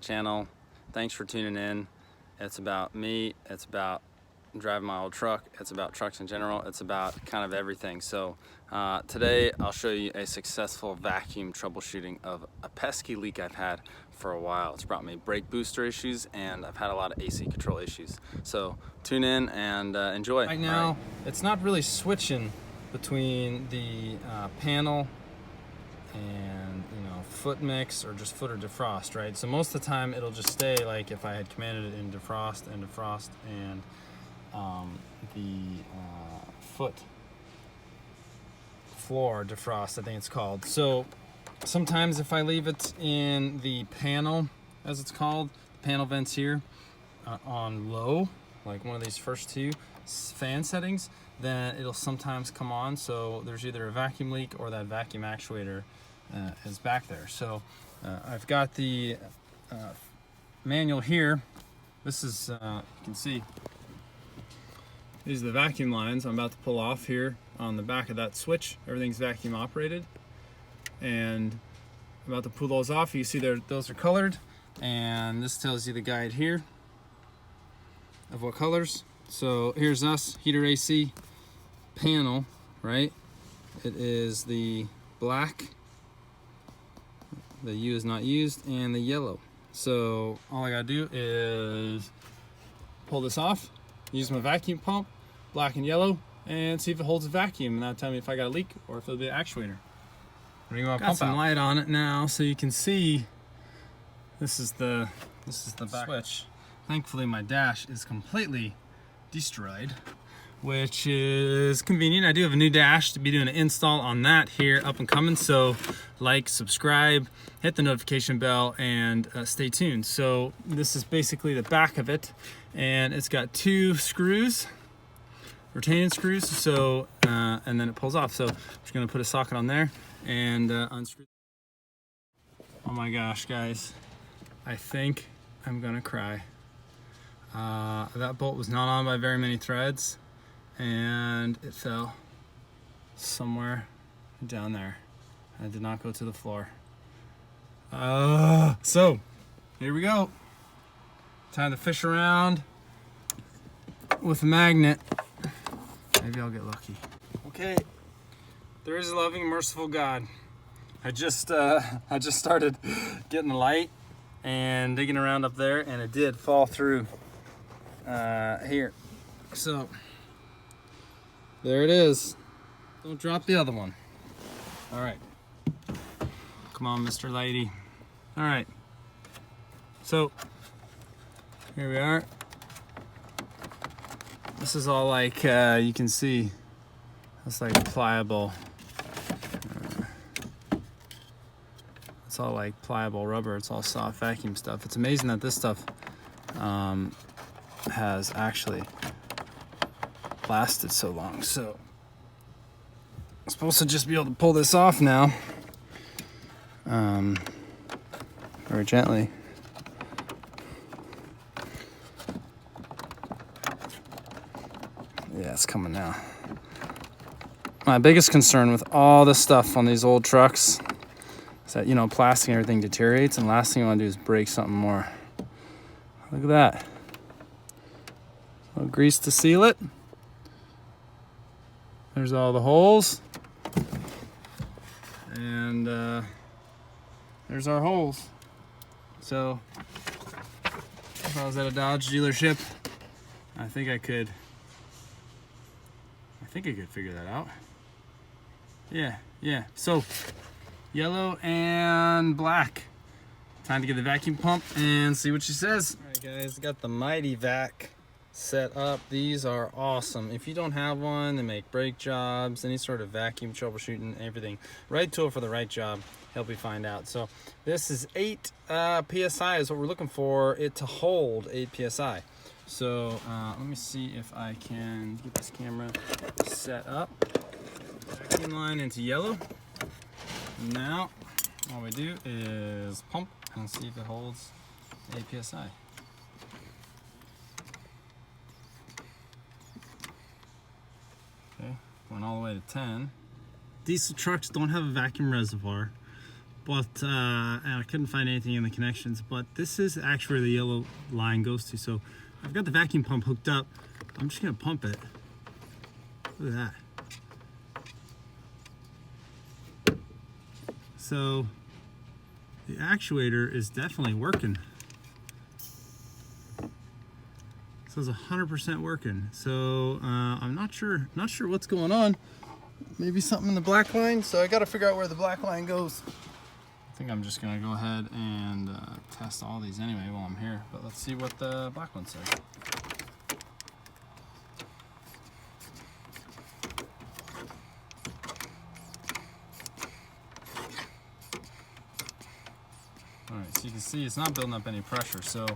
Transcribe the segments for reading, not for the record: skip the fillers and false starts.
channel. Thanks for tuning in. It's about me, it's about driving my old truck, it's about trucks in general, it's about kind of everything. So today I'll show you a successful vacuum troubleshooting of a pesky leak I've had for a while. It's brought me brake booster issues and I've had a lot of AC control issues. So tune in and enjoy. Right now, it's not really switching between the panel and foot mix or just foot or defrost, right? So most of the time it'll just stay like if I had commanded it in defrost and the foot floor defrost, I think it's called. So sometimes if I leave it in the panel, as it's called, the panel vents here on low, like one of these first two fan settings, then it'll sometimes come on. So there's either a vacuum leak or that vacuum actuator is back there. So I've got the manual here. This is, you can see, these are the vacuum lines I'm about to pull off here on the back of that switch. Everything's vacuum operated. And I'm about to pull those off. You see those are colored. And this tells you the guide here of what colors. So here's us, heater AC panel, right? It is the black, the U is not used, and the yellow. So all I gotta do is pull this off, use my vacuum pump, black and yellow, and see if it holds a vacuum, and that'll tell me if I got a leak or if it'll be an actuator. Got some light on it now, so you can see this is the back switch. Thankfully my dash is completely destroyed, which is convenient. I do have a new dash to be doing an install on that here up in Cummins, so like, subscribe, hit the notification bell, and stay tuned. So this is basically the back of it, and it's got two screws, retaining screws, so and then it pulls off. So I'm just gonna put a socket on there and unscrew. Oh my gosh, guys, I think I'm gonna cry. That bolt was not on by very many threads, and it fell somewhere down there. I did not go to the floor. So here we go. Time to fish around with a magnet. Maybe I'll get lucky. Okay, there is a loving, merciful God. I just started getting the light and digging around up there, and it did fall through here. So there it is. Don't drop the other one. All right. Come on, Mr. Lady. All right. So here we are. This is all like, you can see, it's like pliable. It's all like pliable rubber. It's all soft vacuum stuff. It's amazing that this stuff has actually lasted so long. So I'm supposed to just be able to pull this off now, very gently. Yeah, it's coming now. My biggest concern with all this stuff on these old trucks is that, plastic and everything deteriorates, and last thing I want to do is break something more. Look at that. A little grease to seal it. There's all the holes. And there's our holes. So if I was at a Dodge dealership, I think I could figure that out. Yeah. So yellow and black. Time to get the vacuum pump and see what she says. All right, guys, got the Mighty Vac set up. These are awesome. If you don't have one, they make brake jobs, any sort of vacuum troubleshooting, everything. Right tool for the right job. Help you find out. So this is 8 psi is what we're looking for it to hold 8 psi. So let me see if I can get this camera set up. Vacuum line into yellow. Now all we do is pump and see if it holds 8 psi. Okay, going all the way to 10. Diesel trucks don't have a vacuum reservoir, but and I couldn't find anything in the connections. But this is actually where the yellow line goes to. So I've got the vacuum pump hooked up. I'm just gonna pump it. Look at that. So the actuator is definitely working. So it's 100% working. So I'm not sure what's going on. Maybe something in the black line. So I got to figure out where the black line goes. I think I'm just gonna go ahead and test all these anyway while I'm here. But let's see what the black one says. All right, so you can see it's not building up any pressure. So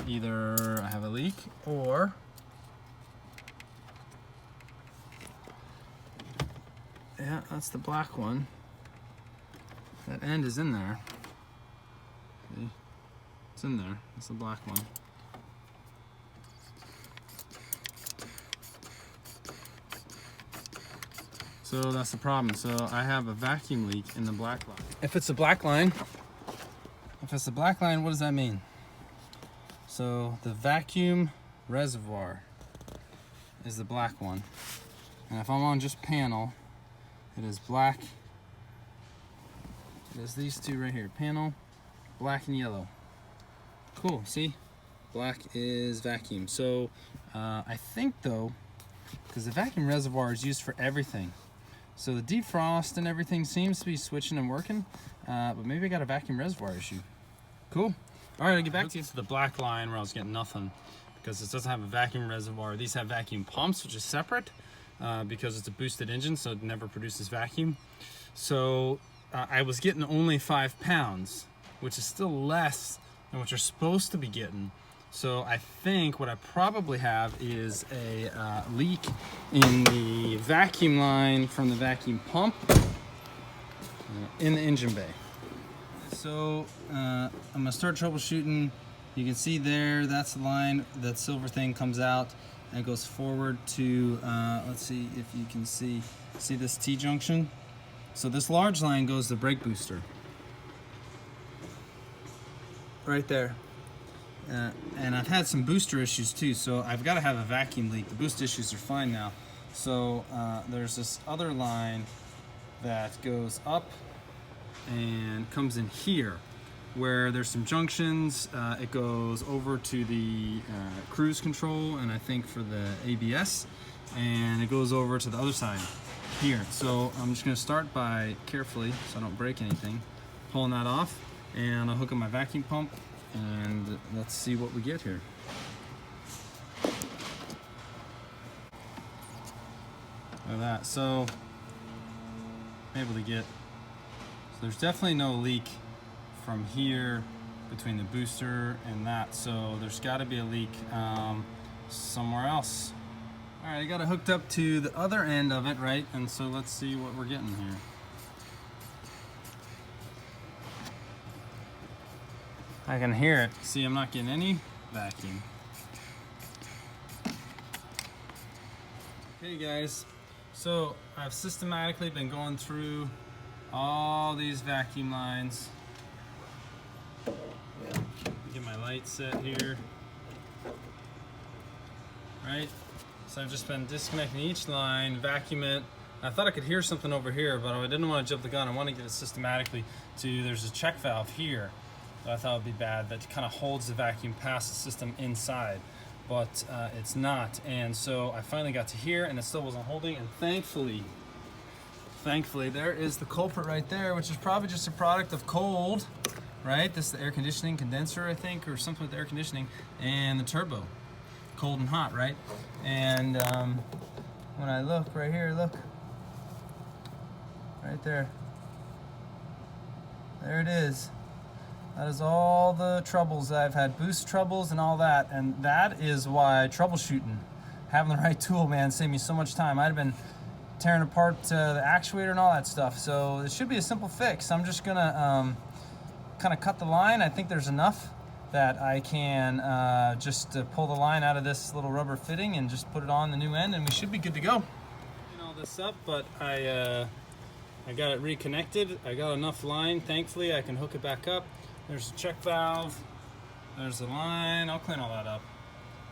either I have a leak or yeah, that's the black one. That end is in there. See? It's in there. That's the black one. So that's the problem. So I have a vacuum leak in the black line. If it's a black line, what does that mean? So the vacuum reservoir is the black one. And if I'm on just panel, it is black. It is these two right here, panel, black and yellow. Cool, see? Black is vacuum. So I think though, because the vacuum reservoir is used for everything. So the defrost and everything seems to be switching and working, but maybe I got a vacuum reservoir issue. Cool. All right, I'll get back to the black line where I was getting nothing because it doesn't have a vacuum reservoir. These have vacuum pumps, which is separate because it's a boosted engine, so it never produces vacuum. So I was getting only 5 pounds, which is still less than what you're supposed to be getting. So I think what I probably have is a leak in the vacuum line from the vacuum pump in the engine bay. So I'm gonna start troubleshooting. You can see there, that's the line, that silver thing comes out and goes forward to, let's see if you can see this T-junction? So this large line goes to the brake booster. Right there. And I've had some booster issues too, so I've got to have a vacuum leak. The boost issues are fine now. So there's this other line that goes up and comes in here where there's some junctions. It goes over to the cruise control and I think for the ABS, and it goes over to the other side here. So I'm just going to start by carefully, so I don't break anything, pulling that off, and I'll hook up my vacuum pump and let's see what we get here. Look at that. So I'm able to get, so there's definitely no leak from here between the booster and that, so there's got to be a leak somewhere else. All right, I got it hooked up to the other end of it, right? And so let's see what we're getting here. I can hear it. See, I'm not getting any vacuum. Okay guys, so I've systematically been going through all these vacuum lines. Get my light set here. Right? So I've just been disconnecting each line, vacuum it. I thought I could hear something over here, but I didn't want to jump the gun. I want to get it systematically to, there's a check valve here that I thought would be bad that kind of holds the vacuum past the system inside, but it's not. And so I finally got to here and it still wasn't holding, and thankfully there is the culprit right there, which is probably just a product of cold, right? This is the air conditioning condenser, I think, or something with the air conditioning, and the turbo, cold and hot, right? And when I look right here, look, right there it is. That is all the troubles that I've had, boost troubles and all that, and that is why troubleshooting, having the right tool, man, saved me so much time. I'd have been tearing apart the actuator and all that stuff, so it should be a simple fix. I'm just gonna kind of cut the line. I think there's enough that I can just pull the line out of this little rubber fitting and just put it on the new end, and we should be good to go. All this up, but I I got it reconnected. I got enough line, thankfully I can hook it back up. There's the check valve, there's the line, I'll clean all that up.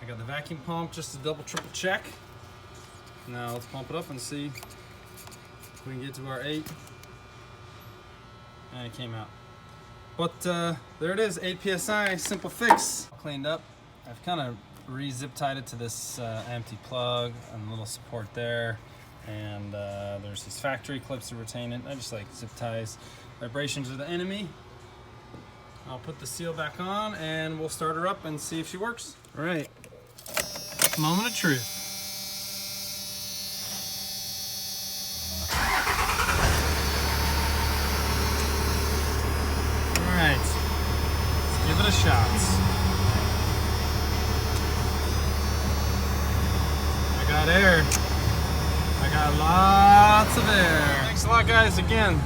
I got the vacuum pump just to double triple check. Now let's pump it up and see if we can get to our 8. And it came out. But there it is, 8 PSI, simple fix. Cleaned up. I've kind of re-zip tied it to this empty plug and a little support there. And there's these factory clips to retain it. I just like zip ties. Vibrations are the enemy. I'll put the seal back on and we'll start her up and see if she works. All right, moment of truth. All right, let's give it a shot. I got air. I got lots of air. Thanks a lot, guys. Again,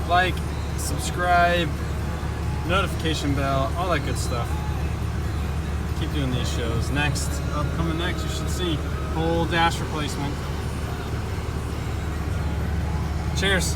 like, subscribe, notification bell, all that good stuff. Keep doing these shows. Upcoming next, you should see whole dash replacement. Cheers.